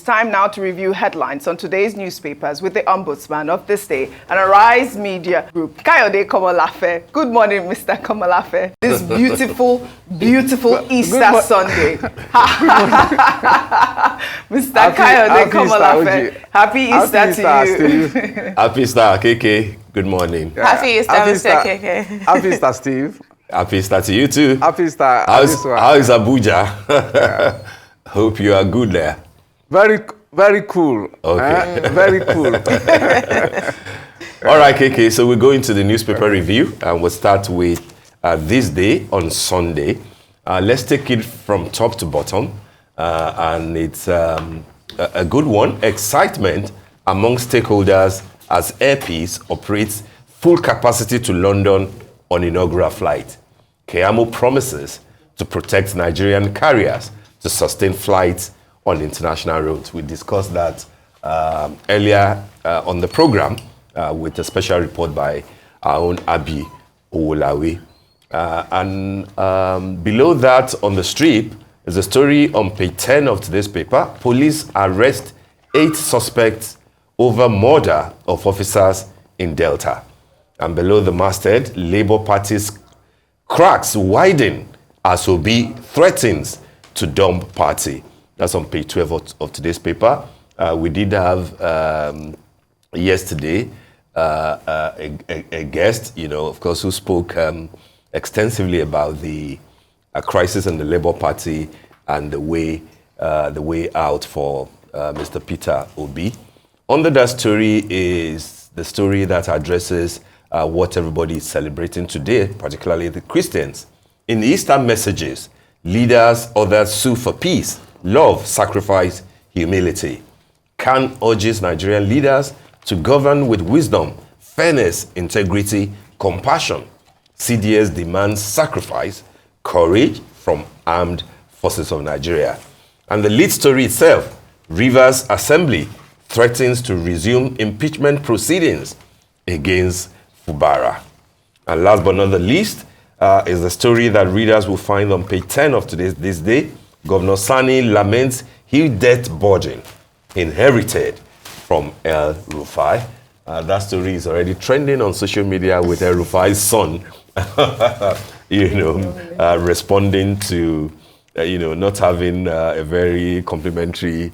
time now to review headlines on today's newspapers with the Ombudsman of this day and Arise Media Group, Kayode Komolafe. Good morning, Mr. Komolafe. This beautiful, beautiful Easter Sunday. Mr. Kayode Komolafe. Happy Easter to you. Happy Easter, KK. Good morning. Happy Easter, Mr. KK. Happy Easter, Steve. Happy Easter to you too. Happy Easter. How is Abuja? Yeah. Hope you are good there. Very, very cool. Okay. Very cool. All right, KK. So we go into the newspaper review, and we'll start with this day on Sunday. Let's take it from top to bottom, and it's a good one. Excitement among stakeholders as Air Peace operates full capacity to London on inaugural flight. Keyamo promises to protect Nigerian carriers to sustain flights on international roads. We discussed that earlier on the program with a special report by our own Abi Owolawe. And below that on the strip is a story on page 10 of today's paper. Police arrest 8 suspects over murder of officers in Delta. And below the masthead, Labour Party's cracks widen as Obi threatens to dump party. That's on page 12 of today's paper. We did have yesterday a guest, of course, who spoke extensively about the crisis in the Labour Party and the way out for Mr. Peter Obi. Under that story is the story that addresses what everybody is celebrating today, particularly the Christians. In Easter messages, leaders, others sue for peace, love, sacrifice, humility. Khan urges Nigerian leaders to govern with wisdom, fairness, integrity, compassion. CDS demands sacrifice, courage from armed forces of Nigeria. And the lead story itself, Rivers Assembly threatens to resume impeachment proceedings against Fubara. And last but not the least is the story that readers will find on page 10 of this day. Governor Sani laments his death burden inherited from El Rufai. That story is already trending on social media with El Rufai's son, responding to, not having a very complimentary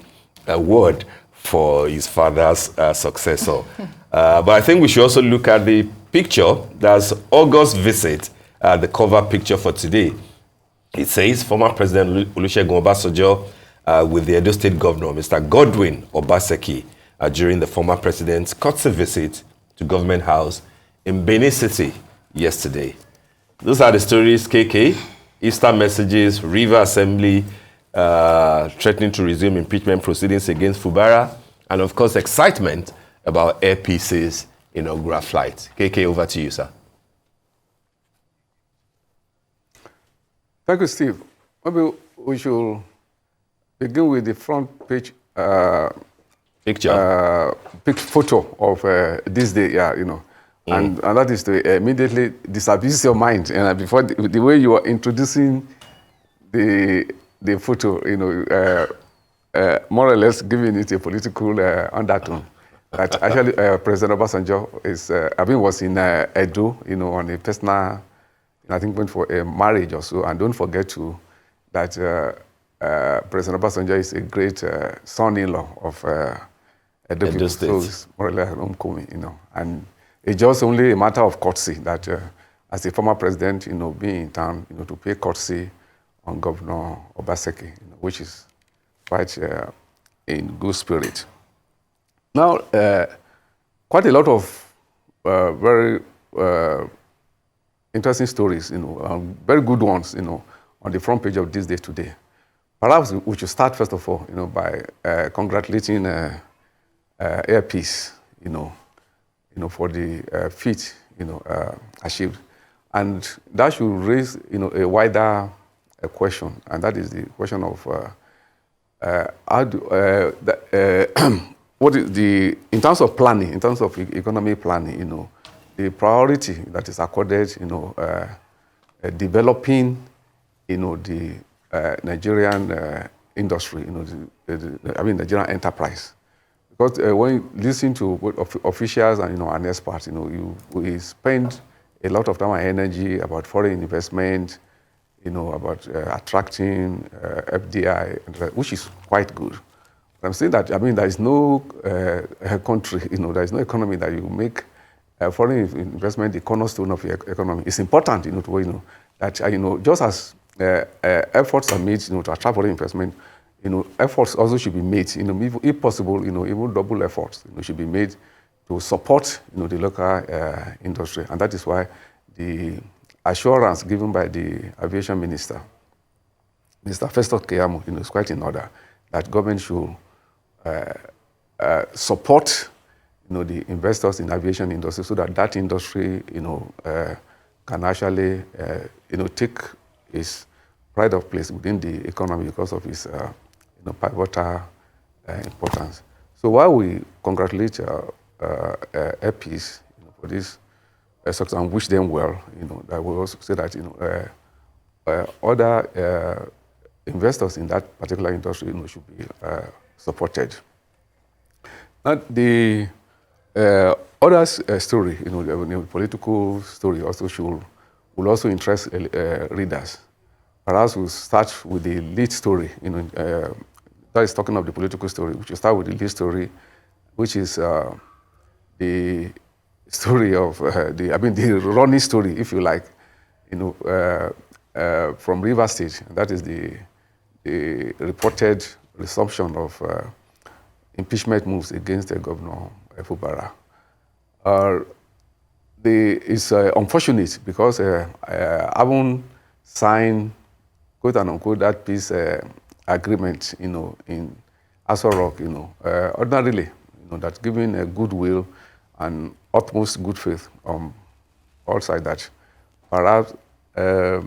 word for his father's successor. But I think we should also look at the picture. That's August visit, the cover picture for today. It says former President Olusegun Obasanjo with the Edo State Governor, Mr. Godwin Obaseki, during the former president's courtesy visit to Government House in Benin City yesterday. Those are the stories, KK. Easter messages, River Assembly threatening to resume impeachment proceedings against Fubara, and of course excitement about Air Peace's inaugural flight. KK, over to you, sir. Thank you, Steve. Maybe we should begin with the front page photo of this day, and that is to immediately disabuse your mind. And before the way you are introducing the photo, more or less giving it a political undertone. That actually President Obasanjo was in Edo, on a personal, I think went for a marriage or so. And don't forget that President Obasanjo is a great son-in-law of Edo people. So it's more or less homecoming, And it's just only a matter of courtesy that as a former president, being in town, to pay courtesy on Governor Obaseki, which is quite in good spirit. Now, quite a lot of very interesting stories, very good ones, on the front page of this day today. Perhaps we should start first of all, by congratulating Air Peace, for the feat, achieved, and that should raise, a wider question, and that is the question of what is in terms of planning, in terms of economic planning, the priority that is accorded, developing, the Nigerian industry, you know, the general enterprise. Because when you listen to both officials and, you know, and experts, you know, we spend a lot of time and energy about foreign investment, you know, about attracting FDI, which is quite good. But I'm saying that, I mean, there is no country, you know, there is no economy that you make foreign investment the cornerstone of your economy. It's important, you know, to, you know, that, you know, just as efforts are made, you know, to attract foreign investment, you know, efforts also should be made, you know, if possible, you know, even double efforts, you know, should be made to support, you know, the local industry. And that is why the assurance given by the aviation minister, Mr. Festus Keyamo, you know, is quite in order, that government should support, you know, the investors in aviation industry so that that industry, you know, can actually, you know, take its pride of place within the economy because of its, you know, pivotal importance. So while we congratulate APs, you know, for this success and wish them well, you know, that we also say that, you know, other investors in that particular industry, you know, should be supported. Now, the other story, you know, the political story also will also interest readers. Perhaps we'll start with the lead story, you know, that is talking of the political story. We should start with the lead story, which is the story of the running story, if you like, you know, from River State. That is the reported resumption of impeachment moves against the Governor Fubara. It's unfortunate because I haven't signed, quote unquote, that peace agreement, you know, in Aso Rock, you know, ordinarily, you know, that given a goodwill and utmost good faith on all sides, that perhaps a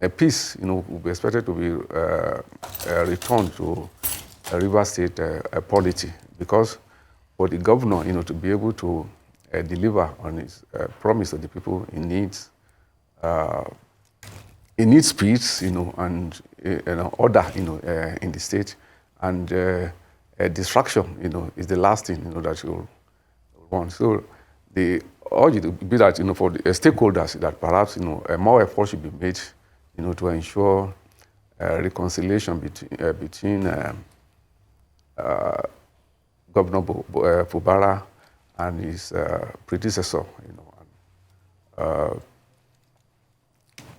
peace, you know, will be expected to be returned to a River State polity, because for the governor, you know, to be able to deliver on his promise to the people, he needs peace, you know, and order, you know, in the state, and distraction, you know, is the last thing, you know, that you want. So the urge to be that, you know, for the stakeholders, that perhaps, you know, more effort should be made, you know, to ensure reconciliation between Governor Fubara and his predecessor, you know.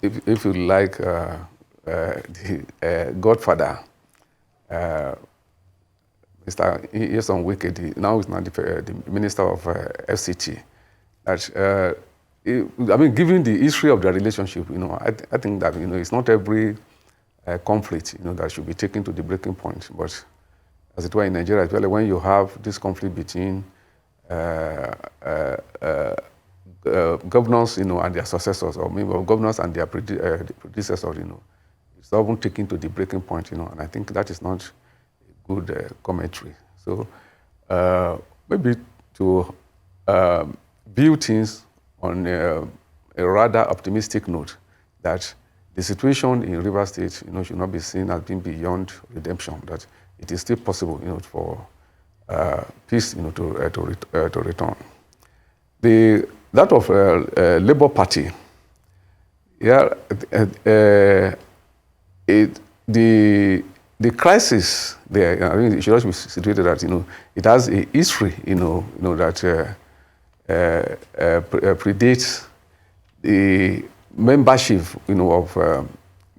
If you like, the godfather, Mr. Yeson Wike, now he's not the minister of FCT. That I mean, given the history of the relationship, you know, I think that, you know, it's not every conflict, you know, that should be taken to the breaking point. But as it were in Nigeria, especially when you have this conflict between governors, you know, and their successors, or maybe governors and their predecessors, you know, it's often taken to the breaking point, you know, and I think that is not a good commentary. So maybe to build things on a rather optimistic note, that the situation in River State, you know, should not be seen as being beyond redemption, that it is still possible, you know, for peace, you know, to return. That of Labour Party, yeah, the crisis there, I mean, it should also be situated that, you know, it has a history, you know that predates the membership, you know, of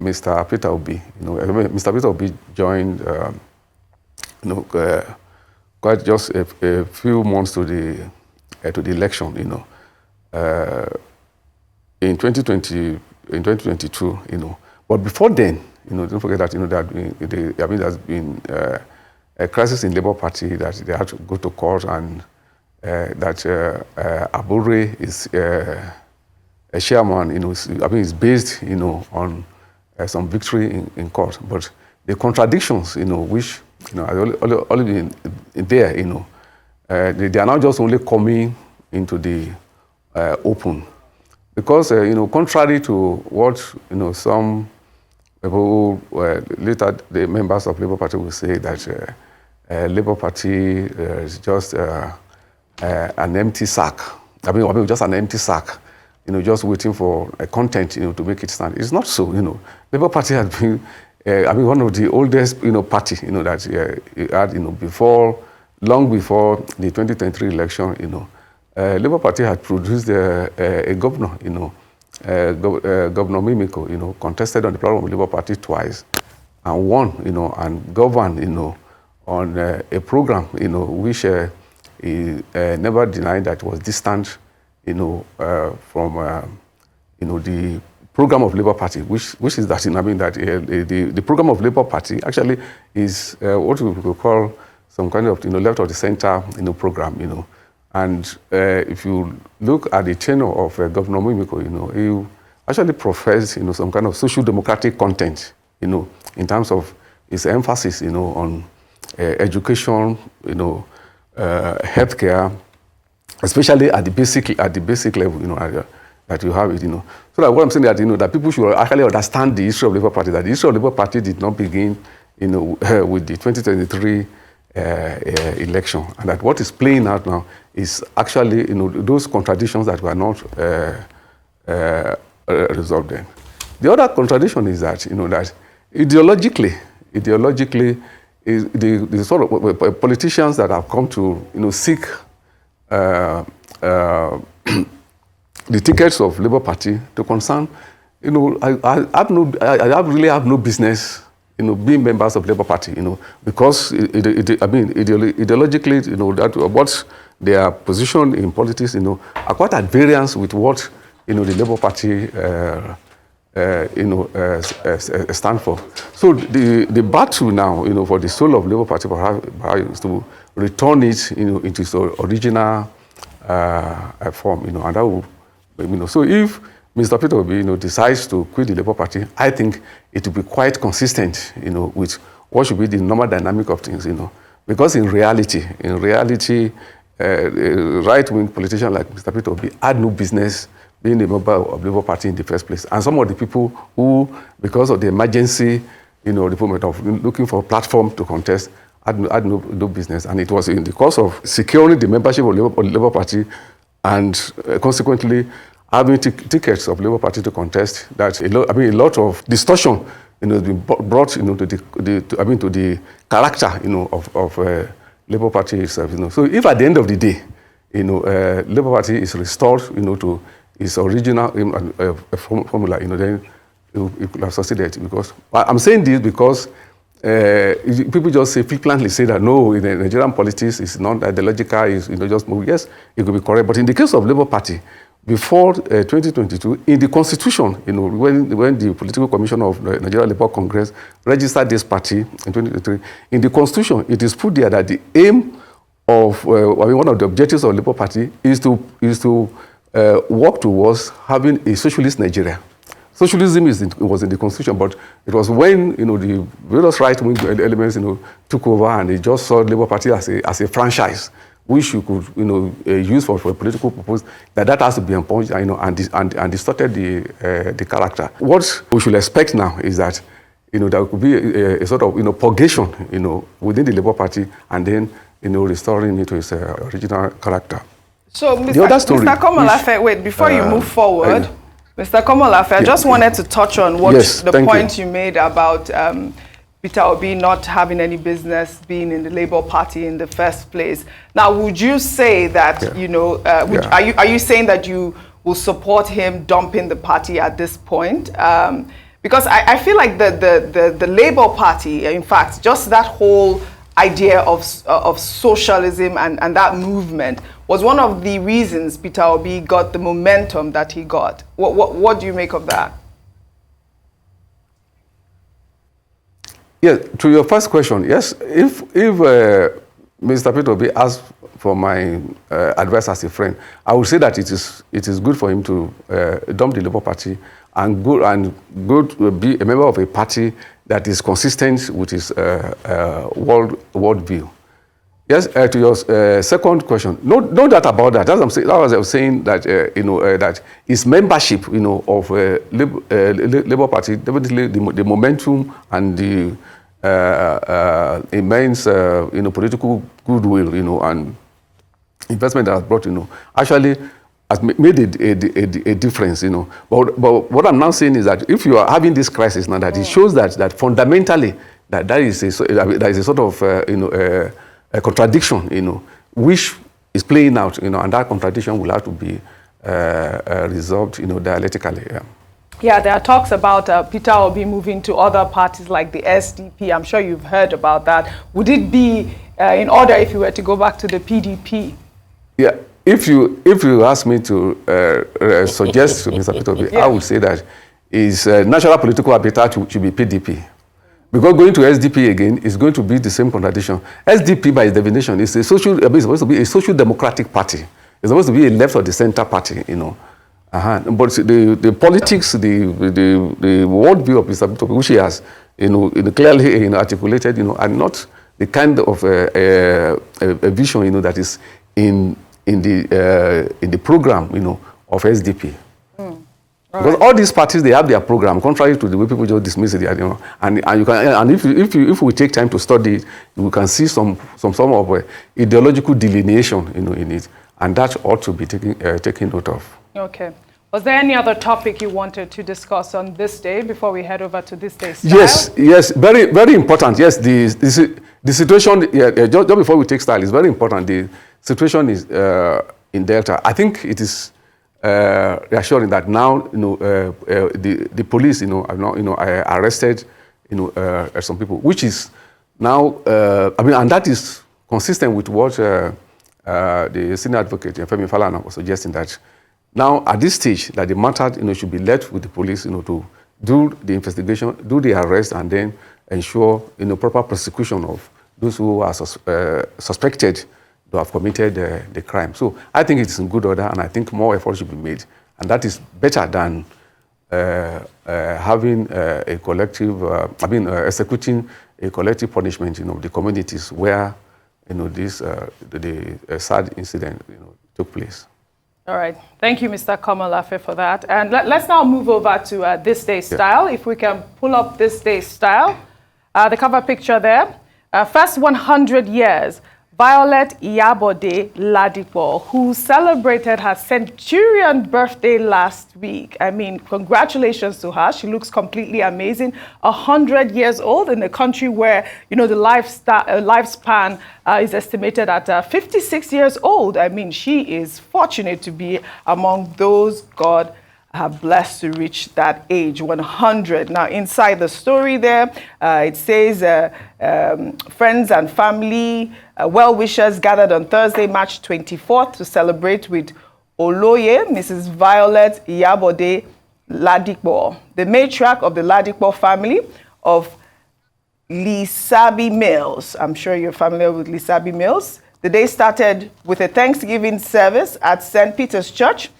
Mr. Peter Obi. You know, Mr. Peter Obi joined, you know, quite just a few months to the election, you know, in 2022, you know. But before then, you know, don't forget that, you know, that I mean, there's been a crisis in Labour Party, that they had to go to court, and that Abure is a chairman, you know, I mean, it's based, you know, on some victory in court. But the contradictions, you know, which, you know, are only been there, you know, they are now just only coming into the open. Because, you know, contrary to what, you know, some people later the members of Labour Party will say that Labour Party is just an empty sack. I mean, just an empty sack, just waiting for a content, to make it stand. It's not so, Labour Party has been, one of the oldest, party, that it had, long before the 2023 election, Labour Party had produced a governor, Governor Mimiko, contested on the platform of Labour Party twice and won, and governed, on a program, which he never denied that was distant, from, the program of Labour Party, which is that, that the program of Labour Party actually is what we could call some kind of, left of the center, program, and if you look at the tenure of Governor Mimiko, he actually professed, some kind of social democratic content, in terms of his emphasis, on education, healthcare, especially at the basic level, that you have it, So that what I'm saying that that people should actually understand the history of Labour Party. That the history of Labour Party did not begin, with the 2023 election, and that what is playing out now is actually, those contradictions that were not resolved then. The other contradiction is that, that ideologically, is the sort of politicians that have come to, seek the tickets of Labour Party to concern, I really have no business, being members of Labour Party, because ideologically, that what their position in politics, are quite at variance with what, the Labour Party, stand for. So the battle now, for the soul of Labour Party, perhaps, is to return it, into its original form, and that will, so if Mr. Peter Obi, decides to quit the Labour Party, I think it will be quite consistent, with what should be the normal dynamic of things, because in reality, right-wing politicians like Mr. Peter Obi had no business being a member of Labour Party in the first place. And some of the people who, because of the emergency, the moment of looking for a platform to contest, had no business. And it was in the course of securing the membership of Labour Party and consequently having tickets of Labour Party to contest that a lot of distortion, has been brought, to the character, of Labour Party itself. So if at the end of the day, Labour Party is restored, to its original formula, then it could have succeeded. Because I'm saying this because people just flippantly say that no, in Nigerian politics is not ideological, is just move. Yes, it could be correct. But in the case of Labour Party, before 2022, in the Constitution, when the Political Commission of the Nigeria Labour Congress registered this party in 2023, in the Constitution, it is put there that the aim of, one of the objectives of Labour Party is to work towards having a socialist Nigeria. Socialism was in the Constitution, but it was when the various right-wing elements took over and they just saw Labour Party as a franchise, which you could use for a political purpose, that has to be imposed and distorted the character. What we should expect now is that there could be a sort of purgation within the Labour Party and then restoring it to its original character. So Mr. Komolafe, wait, before you move forward, Mr. Komolafe, I just wanted to touch on what the point you made about Peter Obi not having any business being in the Labour Party in the first place. Now, would you say that, are you saying that you will support him dumping the party at this point? Because I feel like the Labour Party, in fact, just that whole idea of socialism and that movement was one of the reasons Peter Obi got the momentum that he got. What do you make of that? Yeah, to your first question, yes, if Mr. Peter Obi asked for my advice as a friend, I would say that it is good for him to dump the Labour Party and go to be a member of a party that is consistent with his world view. Yes, to your second question, no doubt about that. As I was saying that that its membership, of Labour Party, definitely the momentum and the immense, political goodwill, and investment that has brought, actually has made a difference, But what I'm now saying is that if you are having this crisis now, that it shows that fundamentally that is a sort of, a contradiction, which is playing out, and that contradiction will have to be resolved, dialectically. Yeah. Yeah, there are talks about Peter Obi moving to other parties like the SDP. I'm sure you've heard about that. Would it be in order if you were to go back to the PDP? Yeah, if you ask me to suggest to Mr. Peter Obi, I would say that his natural political habitat should be PDP. Because going to SDP again is going to be the same contradiction. SDP, by its definition, is supposed to be a social democratic party. It's supposed to be a left or the center party, But the politics, the worldview of Mr. Peter Obi, which he has, clearly articulated, are not the kind of a vision, that is in the program, of SDP. Because all these parties, they have their program, contrary to the way people just dismiss it, and you can, and if we take time to study it, we can see some of ideological delineation, in it, and that ought to be taken note of. Okay. Was there any other topic you wanted to discuss on this day before we head over to this day's style? Yes, very, very important. Yes, the situation, just before we take style, is very important. The situation is in Delta. I think it is reassuring that now, the police, have now, arrested, some people, which is now, and that is consistent with what the senior advocate, Femi Falana, was suggesting, that now at this stage, that the matter, should be left with the police, to do the investigation, do the arrest, and then ensure, proper prosecution of those who are suspected to have committed the crime. So I think it's in good order, and I think more effort should be made. And that is better than having a collective, executing a collective punishment, the communities where, this the sad incident, took place. All right. Thank you, Mr. Komolafe, for that. And let's now move over to this day's style. If we can pull up this day's style, the cover picture there. First 100 years. Violet Iyabode Ladipo, who celebrated her centurion birthday last week. I mean, congratulations to her. She looks completely amazing. 100 years old in a country where, the lifespan is estimated at 56 years old. I mean, she is fortunate to be among those God have blessed to reach that age, 100. Now, inside the story there, it says friends and family, well-wishers gathered on Thursday, March 24th to celebrate with Oloye, Mrs. Violet Iyabode Ladipo, the matriarch of the Ladipo family of Lisabi Mills. I'm sure you're familiar with Lisabi Mills. The day started with a Thanksgiving service at St. Peter's Church,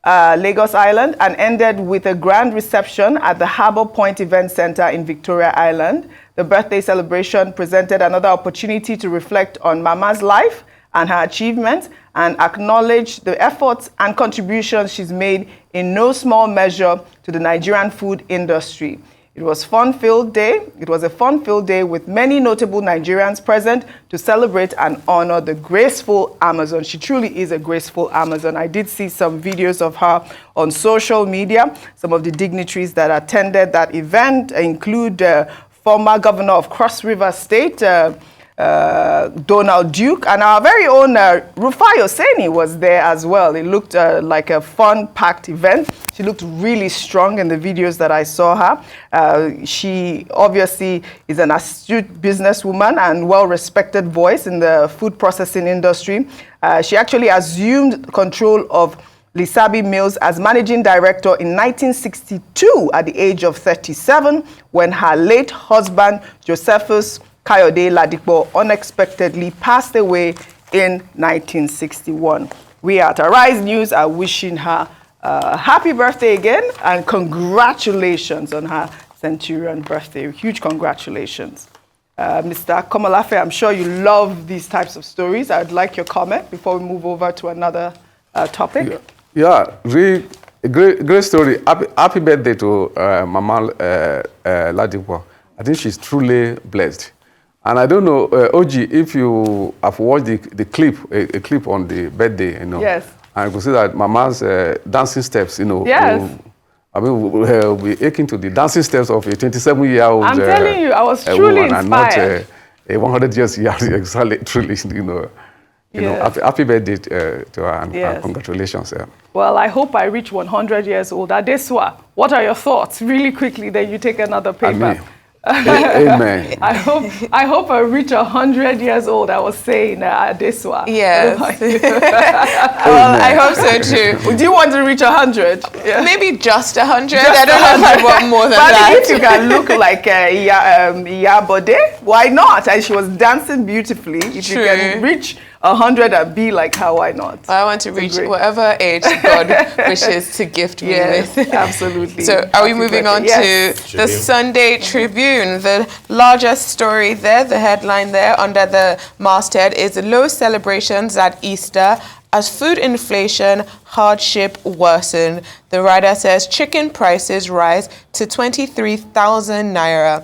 Lagos Island, and ended with a grand reception at the Harbour Point Event Center in Victoria Island. The birthday celebration presented another opportunity to reflect on Mama's life and her achievements and acknowledge the efforts and contributions she's made in no small measure to the Nigerian food industry. It was a fun-filled day with many notable Nigerians present to celebrate and honor the graceful Amazon. She truly is a graceful Amazon. I did see some videos of her on social media. Some of the dignitaries that attended that event include former governor of Cross River State, Donald Duke, and our very own Rufai Oseni was there as well. It looked like a fun-packed event. She looked really strong in the videos that I saw her. She obviously is an astute businesswoman and well-respected voice in the food processing industry. She actually assumed control of Lisabi Mills as managing director in 1962 at the age of 37 when her late husband, Josephus Kayode Ladipo, unexpectedly passed away in 1961. We at Arise News are wishing her happy birthday again and congratulations on her centurion birthday. Huge congratulations. Mr. Komolafe, I'm sure you love these types of stories. I'd like your comment before we move over to another topic. Yeah, really great story. Happy birthday to Mama Ladipo. I think she's truly blessed. And I don't know, OG, if you have watched the clip, a clip on the birthday, Yes. and you could see that Mama's dancing steps, Yes. we'll be aching to the dancing steps of a 27-year-old. I'm telling you, I was truly woman, inspired. And not a 100 years young, exactly, truly, happy birthday to her, and congratulations. Yeah. Well, I hope I reach 100 years old. Adeswa, what are your thoughts? Really quickly, then you take another paper. Amen. I hope I reach 100 years old. I was saying Adeswa. Yes. Well, I hope so too. Do you want to reach 100? Yeah. Maybe just 100. I don't know if I want more than but that. if you can look like Iyabode, why not? And she was dancing beautifully. If True. you can reach 100 and be like her, why not? I want to reach whatever age God wishes to gift me Yes, with. absolutely. So are we moving on to the Sunday Tribune? The largest story there, the headline there under the masthead is low celebrations at Easter as food inflation hardship worsen. The writer says chicken prices rise to 23,000 naira.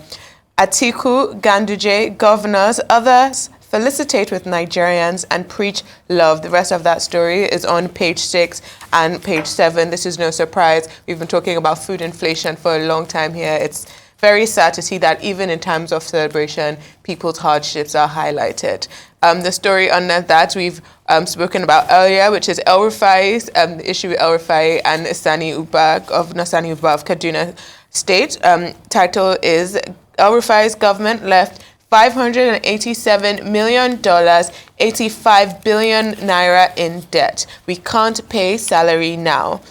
Atiku, Ganduje, governors, others felicitate with Nigerians and preach love. The rest of that story is on page 6 and page 7. This is no surprise. We've been talking about food inflation for a long time here. It's very sad to see that even in times of celebration, people's hardships are highlighted. The story under that we've spoken about earlier, which is El Rufai's, the issue with El Rufai and Sani Uba of Kaduna State. Title is El Rufai's government left $587 million, 85 billion naira in debt. We can't pay salary now.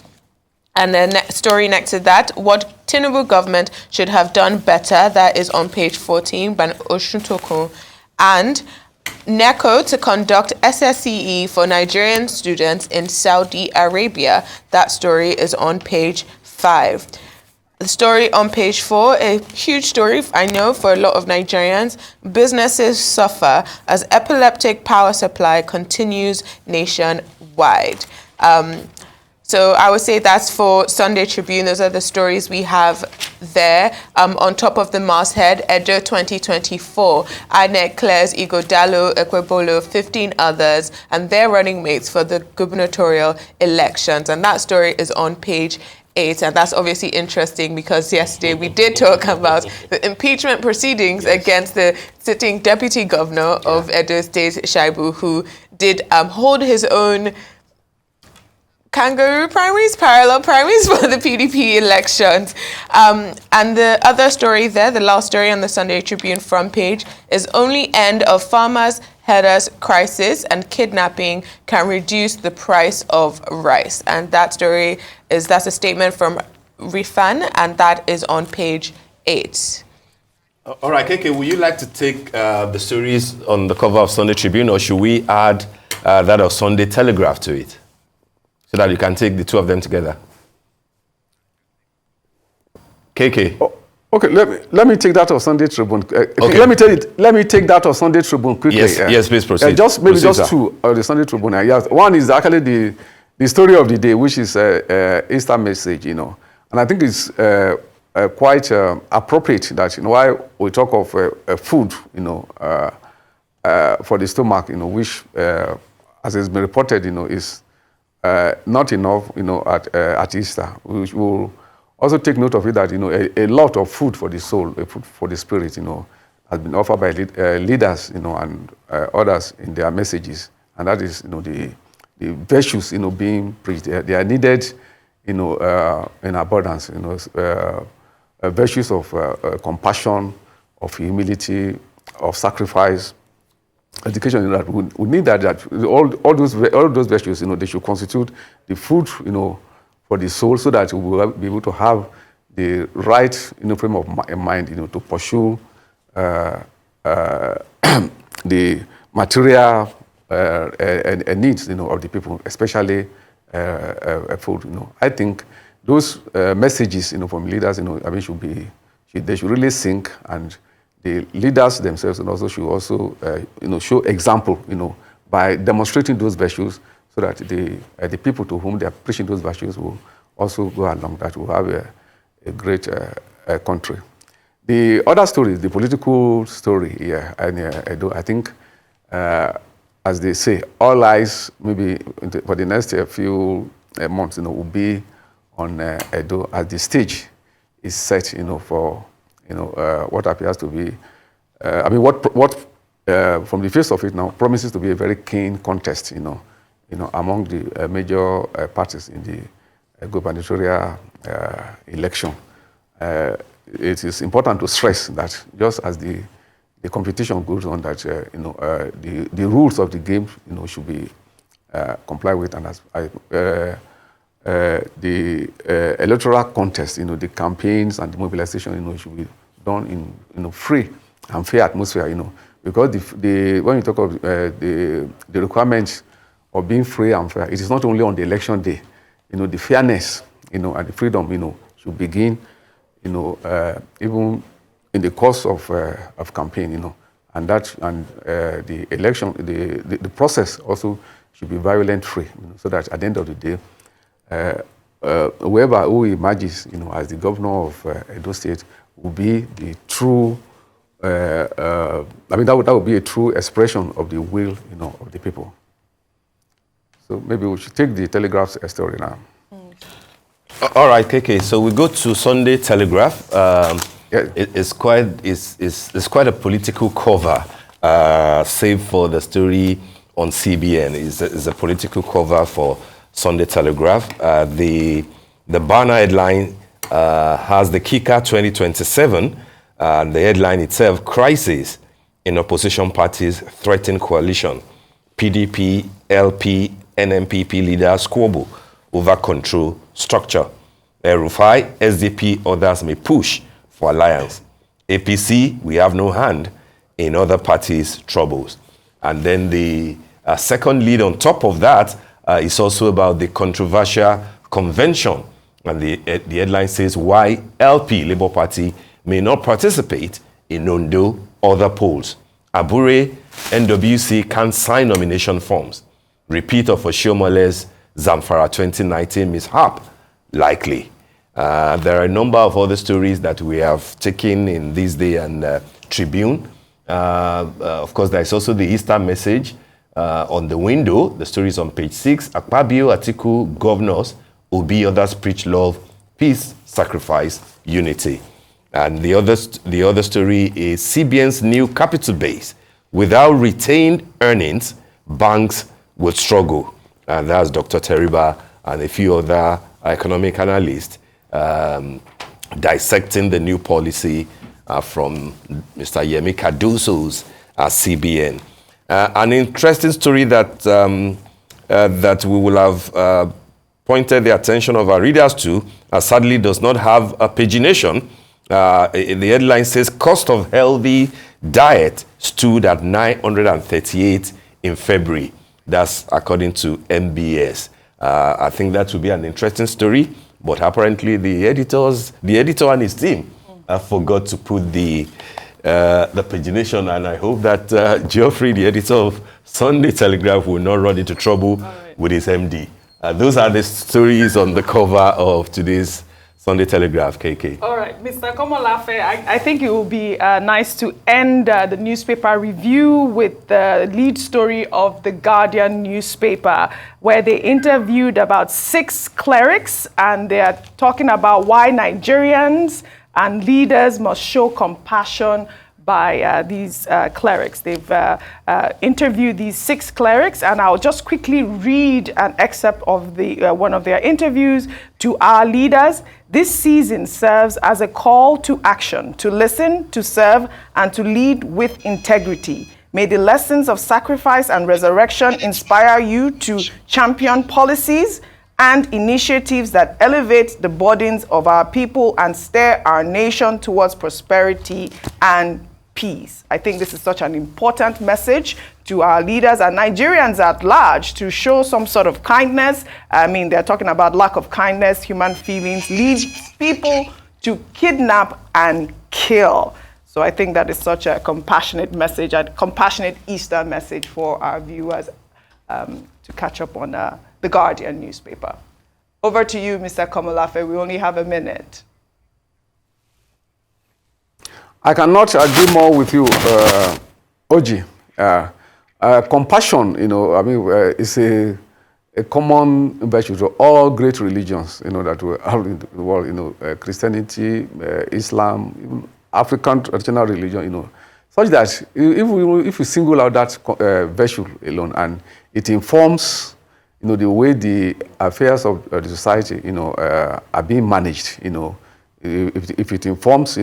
And the story next to that, what Tinubu government should have done better, that is on page 14 by Oshuntokun. And NECO to conduct SSCE for Nigerian students in Saudi Arabia. That story is on page 5. The story on page 4, a huge story, I know, for a lot of Nigerians. Businesses suffer as epileptic power supply continues nationwide. So I would say that's for Sunday Tribune. Those are the stories we have there. On top of the masthead, Edo 2024, INEC clears Ighodalo, Ekwebolo, 15 others, and their running mates for the gubernatorial elections. And that story is on page 8, and that's obviously interesting because yesterday we did talk about the impeachment proceedings against the sitting deputy governor of Edo State, Shaibu, who did hold his own kangaroo primaries, parallel primaries for the PDP elections. And the other story there, the last story on the Sunday Tribune front page, is only end of farmers' herders crisis and kidnapping can reduce the price of rice. And that story that's a statement from Rifan, and that is on page 8. All right, KK, would you like to take the stories on the cover of Sunday Tribune, or should we add that of Sunday Telegraph to it, so that you can take the two of them together? KK. Oh, okay, let me take that of Sunday Tribune. Okay. Let me take that of Sunday Tribune quickly. Yes, please proceed. Just two of the Sunday Tribune. Yes, one is actually the story of the day, which is Easter message, And I think it's quite appropriate that, while we talk of food, for the stomach, which, as has been reported, is not enough, at Easter. We will also take note of it that, a lot of food for the soul, food for the spirit, has been offered by leaders, and others in their messages. And that is, the virtues, being preached. They are needed, in abundance, virtues of compassion, of humility, of sacrifice, education. That we need that all those virtues, they should constitute the food, for the soul, so that we will be able to have the right, frame of mind, to pursue the material needs, of the people, especially food. I think those messages, from leaders, they should really sink, and the leaders themselves and also should also, show example, by demonstrating those virtues so that the people to whom they are preaching those virtues will also go along that will have a great country. The other story, the political story here, I think, as they say, all eyes maybe for the next few months, will be on Edo as the stage is set, for what appears to be, what from the face of it now promises to be a very keen contest, among the major parties in the gubernatorial election. It is important to stress that just as the competition goes on, that the rules of the game, should be complied with, and as the electoral contest, the campaigns and the mobilization, should be done in free and fair atmosphere, because when you talk of the requirements of being free and fair, it is not only on the election day, the fairness, and the freedom, should begin, even in the course of campaign, and the election, the process also should be violent free, so that at the end of the day, who emerges, as the governor of Edo State will be the true, that would be a true expression of the will, of the people. So maybe we should take the Telegraph's story now. All right, KK. So we go to Sunday Telegraph. It's quite a political cover, save for the story on CBN. It's a political cover for Sunday Telegraph. The banner headline has the kicker 2027. The headline itself: crisis in opposition parties threaten coalition. PDP, LP, NMPP leaders squabble over control structure. Rufai, SDP, others may push for alliance. APC, we have no hand in other parties' troubles. And then the second lead on top of that is also about the controversial convention. And the headline says why LP, Labour Party, may not participate in Ondo other polls. Abure, NWC can't sign nomination forms. Repeat of Oshomole's Zamfara 2019 mishap, likely. There are a number of other stories that we have taken in this day and Tribune. Of course, there is also the Easter message on the window. The story is on page 6. Akpabio, Atiku, governors, Obi, others preach love, peace, sacrifice, unity. And the other story is CBN's new capital base. Without retained earnings, banks will struggle. And that's Dr. Teriba and a few other economic analysts dissecting the new policy from Mr. Yemi Cardoso's CBN. An interesting story that we will have pointed the attention of our readers to, sadly does not have a pagination. The headline says, cost of healthy diet stood at 938 in February. That's according to MBS. I think that would be an interesting story, but apparently the editor and his team forgot to put the pagination, and I hope that Geoffrey, the editor of Sunday Telegraph, will not run into trouble with his MD. Those are the stories on the cover of today's Sunday Telegraph, KK. All right, Mr. Komolafe, I think it will be nice to end the newspaper review with the lead story of the Guardian newspaper, where they interviewed about 6 clerics, and they are talking about why Nigerians and leaders must show compassion by these clerics. They've interviewed these 6 clerics, and I'll just quickly read an excerpt of one of their interviews to our leaders. This season serves as a call to action, to listen, to serve, and to lead with integrity. May the lessons of sacrifice and resurrection inspire you to champion policies and initiatives that elevate the burdens of our people and steer our nation towards prosperity and peace. I think this is such an important message to our leaders and Nigerians at large, to show some sort of kindness. I mean, they're talking about lack of kindness, human feelings, leads people to kidnap and kill. So I think that is such a compassionate message, a compassionate Easter message for our viewers to catch up on the Guardian newspaper. Over to you, Mr. Komolafe. We only have a minute. I cannot agree more with you, Oji. Compassion, I mean, is a common virtue to all great religions, that we have in the world, Christianity, Islam, even African traditional religion, such that if we single out that virtue alone and it informs, the way the affairs of the society, are being managed, if it informs,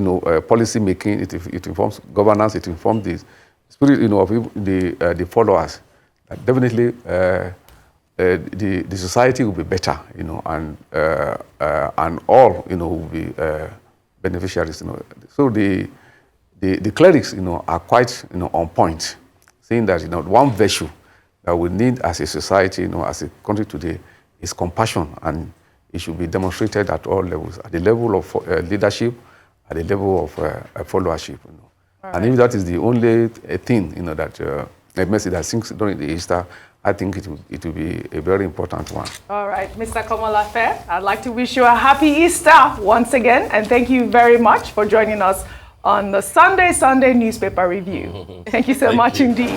policy making, it informs governance, it informs the spirit, of the followers, definitely the society will be better, and all, will be beneficiaries, So the clerics, are quite, on point, saying that, one virtue that we need as a society, as a country today, is compassion, and it should be demonstrated at all levels, at the level of leadership, at the level of followership. And if that is the only thing, that a message that sinks during the Easter, I think it will be a very important one. All right, Mr. Komolafe, I'd like to wish you a happy Easter once again, and thank you very much for joining us on the Sunday newspaper review. Thank you so much indeed.